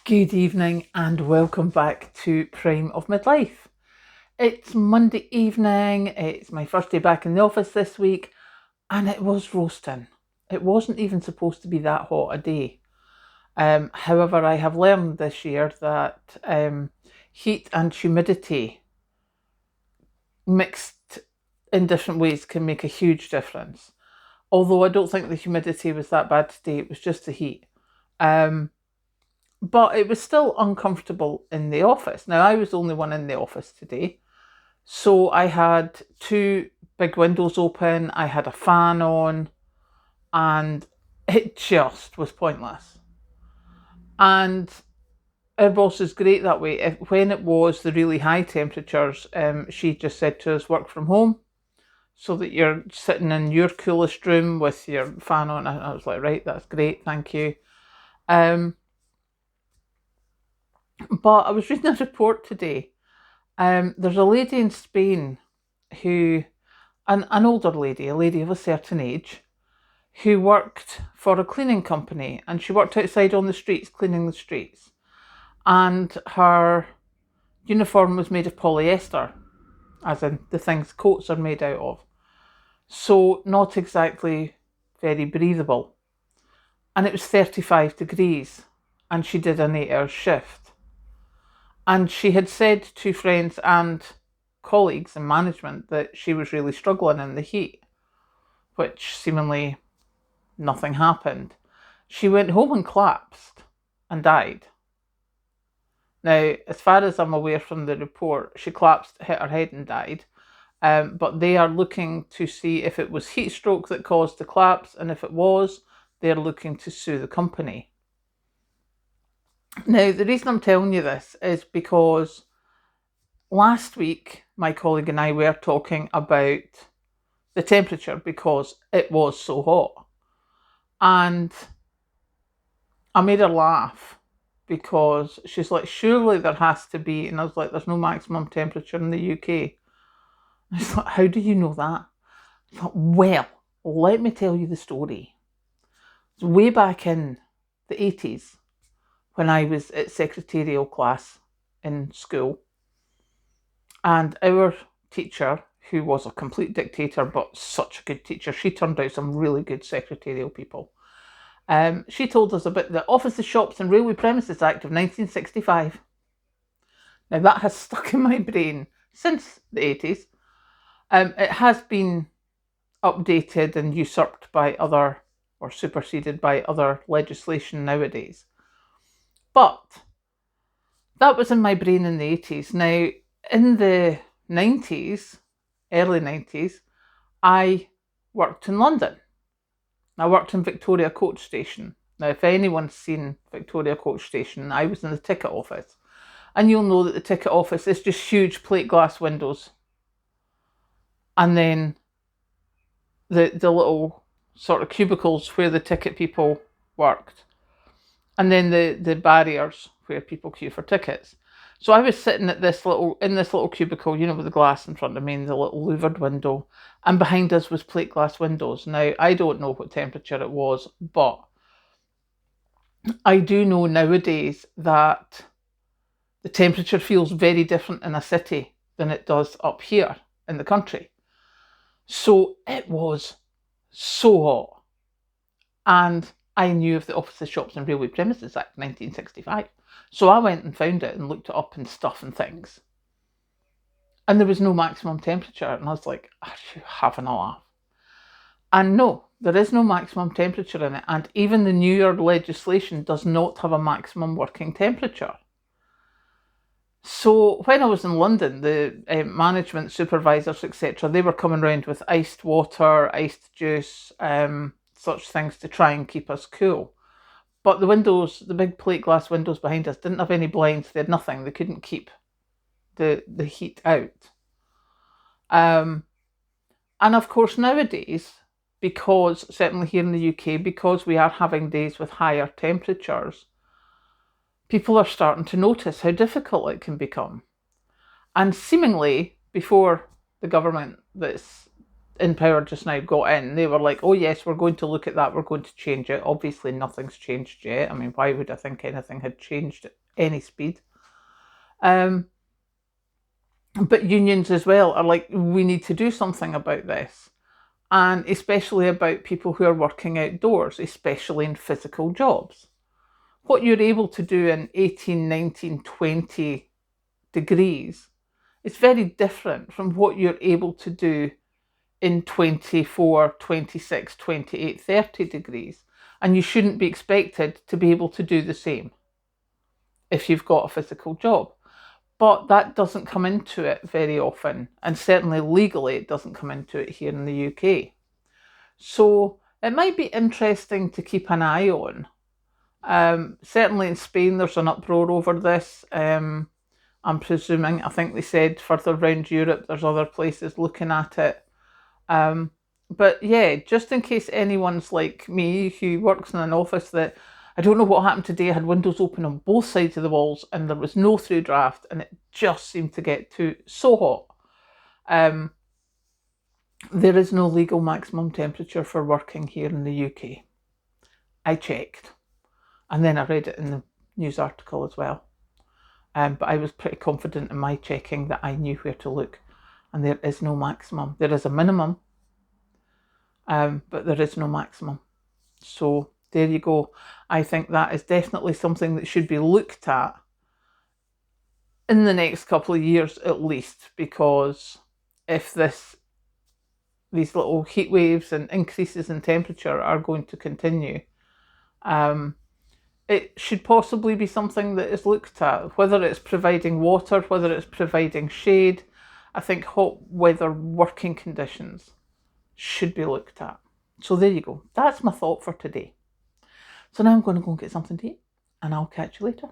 Good evening and welcome back to Prime of Midlife. It's Monday evening, it's my first day back in the office this week, and it was roasting. It wasn't even supposed to be that hot a day. However, I have learned this year that heat and humidity mixed in different ways can make a huge difference. Although I don't think the humidity was that bad today, it was just the heat. But it was still uncomfortable in the office. Now, I was the only one in the office today. So I had two big windows open, I had a fan on, and it just was pointless. And our boss is great that way. When it was the really high temperatures, she just said to us, work from home so that you're sitting in your coolest room with your fan on. I was like, right, that's great, thank you. But I was reading a report today. There's a lady in Spain who, an older lady, a lady of a certain age, who worked for a cleaning company, and she worked outside on the streets, cleaning the streets. And her uniform was made of polyester, as in the things coats are made out of. So not exactly very breathable. And it was 35 degrees, and she did an 8-hour shift. And she had said to friends and colleagues in management that she was really struggling in the heat, which seemingly nothing happened. She went home and collapsed and died. Now, as far as I'm aware from the report, she collapsed, hit her head and died. But they are looking to see if it was heat stroke that caused the collapse, and if it was, they're looking to sue the company. Now, the reason I'm telling you this is because last week, my colleague and I were talking about the temperature because it was so hot. And I made her laugh because she's like, surely there has to be, and I was like, there's no maximum temperature in the UK. I was like, how do you know that? I thought, well, let me tell you the story. It's way back in the 80s when I was at secretarial class in school. And our teacher, who was a complete dictator, but such a good teacher, she turned out some really good secretarial people. She told us about the Offices, Shops and Railway Premises Act of 1965. Now that has stuck in my brain since the 80s. It has been updated and usurped by other, or superseded by other legislation nowadays. But that was in my brain in the 80s. Now, in the 90s, early 90s, I worked in London. I worked in Victoria Coach Station. Now, if anyone's seen Victoria Coach Station, I was in the ticket office. And you'll know that the ticket office is just huge plate glass windows. And then the little sort of cubicles where the ticket people worked. And then the barriers where people queue for tickets. So I was sitting at this little cubicle, with the glass in front of me and the little louvered window, and behind us was plate glass windows. Now, I don't know what temperature it was, but I do know nowadays that the temperature feels very different in a city than it does up here in the country. So it was so hot. And I knew of the Offices, Shops and Railway Premises Act 1965. So I went and found it and looked it up and stuff and things. And there was no maximum temperature. And I was like, are you having a laugh? And no, there is no maximum temperature in it. And even the newer legislation does not have a maximum working temperature. So when I was in London, the management supervisors, etc., they were coming around with iced water, iced juice, such things to try and keep us cool. But the windows, the big plate glass windows behind us, didn't have any blinds. They had nothing. They couldn't keep the heat out. And of course nowadays, because certainly here in the UK, because we are having days with higher temperatures, people are starting to notice how difficult it can become. And seemingly, before the government that's in power just now got in, they were like, oh yes, we're going to look at that, we're going to change it. Obviously nothing's changed yet. I mean, why would I think anything had changed at any speed? But unions as well are like, we need to do something about this. And especially about people who are working outdoors, especially in physical jobs. What you're able to do in 18, 19, 20 degrees is very different from what you're able to do in 24, 26, 28, 30 degrees. And you shouldn't be expected to be able to do the same if you've got a physical job. But that doesn't come into it very often, and certainly legally it doesn't come into it here in the UK. So it might be interesting to keep an eye on. Certainly in Spain there's an uproar over this. I'm presuming, I think they said further around Europe there's other places looking at it. But yeah, just in case anyone's like me who works in an office that, I don't know what happened today, I had windows open on both sides of the walls and there was no through draft and it just seemed to get so hot. There is no legal maximum temperature for working here in the UK. I checked, and then I read it in the news article as well. But I was pretty confident in my checking that I knew where to look, and there is no maximum. There is a minimum, but there is no maximum. So there you go. I think that is definitely something that should be looked at in the next couple of years at least, because if these little heat waves and increases in temperature are going to continue, it should possibly be something that is looked at, whether it's providing water, whether it's providing shade. I think hot weather working conditions should be looked at. So there you go. That's my thought for today. So now I'm going to go and get something to eat, and I'll catch you later.